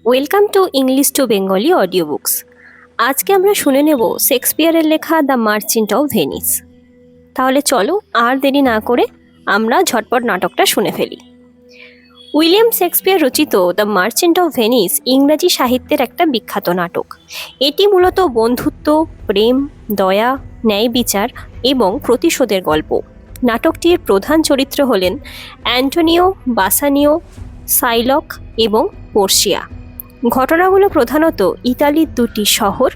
Welcome to English to Bengali audio books. আজকে আমরা শুনে নেব শেক্সপিয়ারের লেখা দ্য মার্চেন্ট অফ ভেনিস। তাহলে চলো আর দেরি না করে আমরা ঝটপট নাটকটা শুনে ফেলি। উইলিয়াম শেক্সপিয়ার রচিত দ্য মার্চেন্ট অফ ভেনিস ইংরাজি সাহিত্যের একটা বিখ্যাত নাটক। এটি মূলত বন্ধুত্ব, প্রেম, দয়া, ন্যায় বিচার এবং প্রতিশোধের গল্প। নাটকটির প্রধান চরিত্র হলেন অ্যান্টোনিও, বাসানিও, সাইলক এবং পোর্সিয়া। ঘটনাগুলো প্রধানত ইতালির দুটি শহর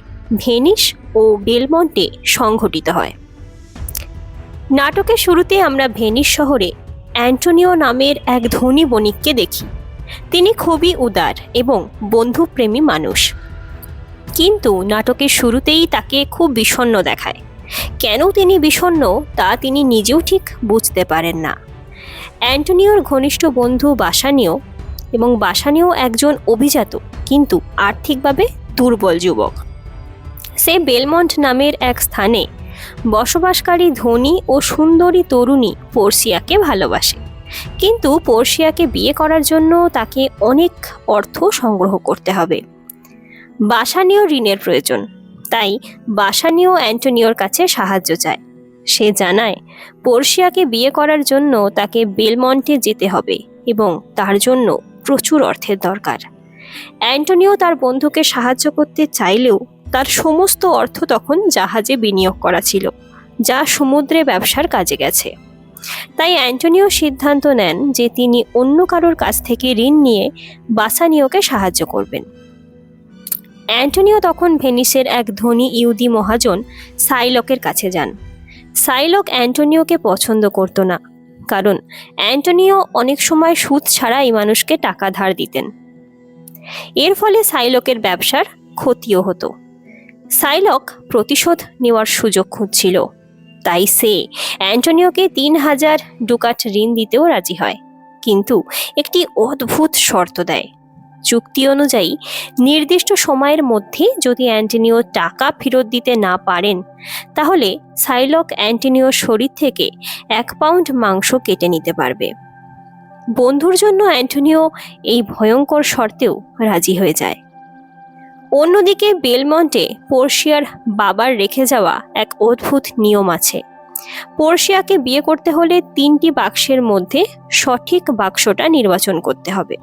ভেনিস ও বেলমন্টে সংঘটিত হয়। নাটকের শুরুতে আমরা ভেনিস শহরে অ্যান্টোনিও নামের এক ধনী বণিককে দেখি। তিনি খুবই উদার এবং বন্ধুপ্রেমী মানুষ, কিন্তু নাটকের শুরুতেই তাকে খুব বিষণ্ণ দেখায়। কেন তিনি বিষণ্ণ তা তিনি নিজেও ঠিক বুঝতে পারেন না। অ্যান্টোনিওর ঘনিষ্ঠ বন্ধু বাসানিও এবং বাসানিও একজন অভিজাত কিন্তু আর্থিকভাবে দুর্বল যুবক। সে বেলমন্ট নামের এক স্থানে বসবাসকারী ধনী ও সুন্দরী তরুণী পোর্সিয়াকে ভালোবাসে, কিন্তু পোর্সিয়াকে বিয়ে করার জন্য তাকে অনেক অর্থ সংগ্রহ করতে হবে। বাসানিও ঋণের প্রয়োজন, তাই বাসানিও অ্যান্টোনিওর কাছে সাহায্য চায়। সে জানায় পোর্সিয়াকে বিয়ে করার জন্য তাকে বেলমন্টে যেতে হবে এবং তার জন্য প্রচুর অর্থের দরকার। অ্যান্টোনিও তার বন্ধুকে সাহায্য করতে চাইলেও তার সমস্ত অর্থ তখন জাহাজে বিনিয়োগ করা ছিল, যা সমুদ্রে ব্যবসার কাজে গেছে। তাই অ্যান্টোনিও সিদ্ধান্ত নেন যে তিনি অন্য কারোর কাছ থেকে ঋণ নিয়ে বাসানিওকে সাহায্য করবেন। অ্যান্টোনিও তখন ভেনিসের এক ধনী ইহুদি মহাজন সাইলকের কাছে যান। সাইলক অ্যান্টোনিওকে পছন্দ করত না, কারণ অ্যান্টোনিও অনেক সময় সুদ ছাড়াই মানুষকে টাকা ধার দিতেন। এর ফলে সাইলকের ব্যবসার ক্ষতিও হতো। সাইলক প্রতিশোধ নেওয়ার সুযোগ খুঁজছিল, তাই সে অ্যান্টোনিওকে 3000 ডুকাট ঋণ দিতেও রাজি হয়, কিন্তু একটি অদ্ভুত শর্ত দেয়। চুক্তি অনুযায়ী নির্দিষ্ট সময়ের মধ্যে যদি অ্যান্টোনিও টাকা ফেরত দিতে না পারেন, তাহলে সাইলক অ্যান্টোনিওর শরীর থেকে 1 পাউন্ড মাংস কেটে নিতে পারবে। বন্ধুর জন্য অ্যান্টোনিও এই ভয়ঙ্কর শর্তেও রাজি হয়ে যায়। অন্যদিকে বেলমন্টে পোর্সিয়ার বাবার রেখে যাওয়া এক অদ্ভুত নিয়ম আছে। পোর্সিয়াকে বিয়ে করতে হলে 3টি বাক্সের মধ্যে সঠিক বাক্সটা নির্বাচন করতে হবে।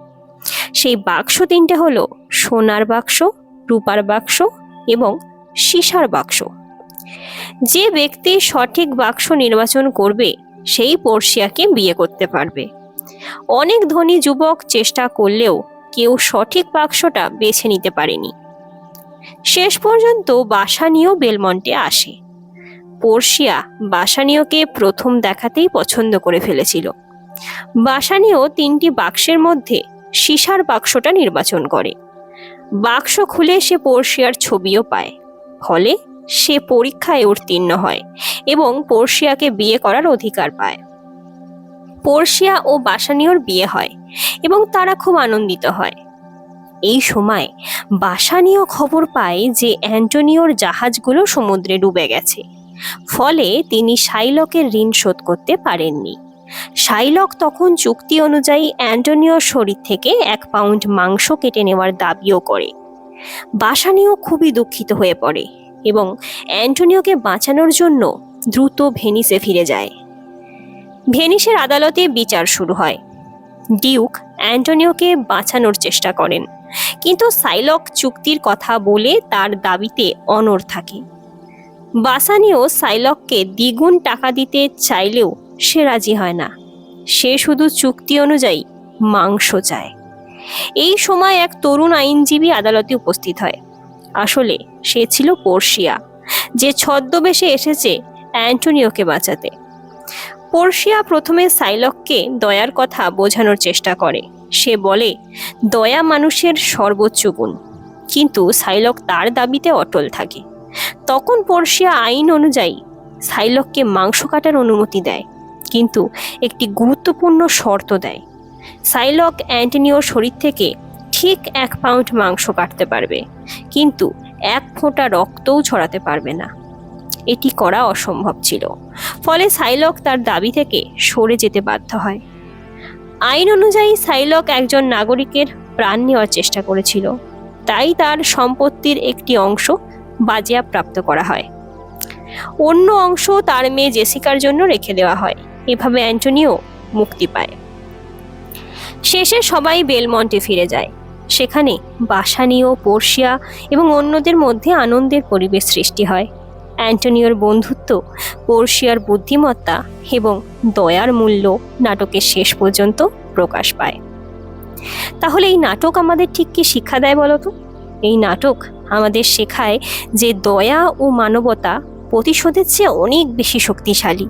সেই বাক্স 3টে হলো সোনার বাক্স, রূপার বাক্স এবং সীসার বাক্স। যে ব্যক্তি সঠিক বাক্স নির্বাচন করবে সেই পোর্সিয়াকে বিয়ে করতে পারবে। অনেক ধনী যুবক চেষ্টা করলেও কেউ সঠিক বাক্সটা বেছে নিতে পারেনি। শেষ পর্যন্ত বাসানিও বেলমন্টে আসে। পোর্সিয়া বাসানিওকে প্রথম দেখাতেই পছন্দ করে ফেলেছিল। বাসানিও 3টি বাক্সের মধ্যে সীসার বাক্সটা নির্বাচন করে। বাক্স খুলে সে পোর্সিয়ার ছবিও পায়, ফলে সে পরীক্ষায় উত্তীর্ণ হয় এবং পোর্সিয়াকে বিয়ে করার অধিকার পায়। পোর্সিয়া ও বাসানিওর বিয়ে হয় এবং তারা খুব আনন্দিত হয়। এই সময় বাসানিও খবর পায় যে অ্যান্টোনিওর জাহাজগুলো সমুদ্রে ডুবে গেছে, ফলে তিনি সাইলকের ঋণ শোধ করতে পারেননি। সাইলক তখন চুক্তি অনুযায়ী অ্যান্টোনিওর শরীর থেকে 1 পাউন্ড মাংস কেটে নেওয়ার দাবিও করে। বাসানিও খুবই দুঃখিত হয়ে পড়ে এবং অ্যান্টোনিওকে বাঁচানোর জন্য দ্রুত ভেনিসে ফিরে যায়। ভেনিসের আদালতে বিচার শুরু হয়। ডিউক অ্যান্টোনিওকে বাঁচানোর চেষ্টা করেন, কিন্তু সাইলক চুক্তির কথা বলে তার দাবিতে অনড় থাকে। বাসানিও সাইলককে দ্বিগুণ টাকা দিতে চাইলেও সে রাজি হয় না। সে শুধু চুক্তি অনুযায়ী মাংস চায়। এই সময় এক তরুণ আইনজীবী আদালতে উপস্থিত হয়। আসলে সে ছিল পোর্সিয়া, যে ছদ্মবেশে এসেছে অ্যান্টোনিওকে বাঁচাতে। পোর্সিয়া প্রথমে সাইলককে দয়ার কথা বোঝানোর চেষ্টা করে। সে বলে দয়া মানুষের সর্বোচ্চ গুণ, কিন্তু সাইলক তার দাবিতে অটল থাকে। তখন পোর্সিয়া আইন অনুযায়ী সাইলককে মাংস কাটার অনুমতি দেয়, কিন্তু একটি গুরুত্বপূর্ণ শর্ত দেয়। সাইলক অ্যান্টোনিওর শরীর থেকে ঠিক 1 পাউন্ড মাংস কাটতে পারবে, কিন্তু 1 ফোঁটা রক্তও ছড়াতে পারবে না। এটি করা অসম্ভব ছিল, ফলে সাইলক তার দাবি থেকে সরে যেতে বাধ্য হয়। আইন অনুযায়ী সাইলক একজন নাগরিকের প্রাণ নেওয়ার চেষ্টা করেছিল, তাই তার সম্পত্তির একটি অংশ বাজেয়াপ্ত করা হয়। অন্য অংশ তার মেয়ে জেসিকার জন্য রেখে দেওয়া হয়। এভাবে অ্যান্টোনিও মুক্তি পায়। শেষে সবাই বেলমন্টে ফিরে যায়। সেখানে বাসানীয়, পোর্শিয়া এবং অন্যদের মধ্যে আনন্দের পরিবেশ সৃষ্টি হয়। অ্যান্টোনিওর বন্ধুত্ব, পোর্শিয়ার বুদ্ধিমত্তা এবং দয়ার মূল্য নাটকের শেষ পর্যন্ত প্রকাশ পায়। তাহলে এই নাটক আমাদের ঠিক কি শিক্ষা দেয় বলো তো? এই নাটক আমাদের শেখায় যে দয়া ও মানবতা প্রতিশোধের চেয়ে অনেক বেশি শক্তিশালী।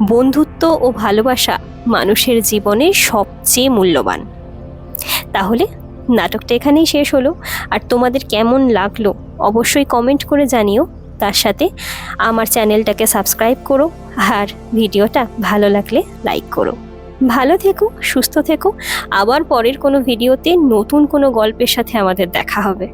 বন্ধুত্ব ও ভালোবাসা মানুষের জীবনে সবচেয়ে মূল্যবান। তাহলে নাটকটা এখানেই শেষ হলো। আর তোমাদের কেমন লাগলো অবশ্যই কমেন্ট করে জানিও। তার সাথে আমার চ্যানেলটাকে সাবস্ক্রাইব করো, আর ভিডিওটা ভালো লাগলে লাইক করো। ভালো থেকো, সুস্থ থেকো। আবার পরের কোনো ভিডিওতে নতুন কোনো গল্পের সাথে আমাদের দেখা হবে।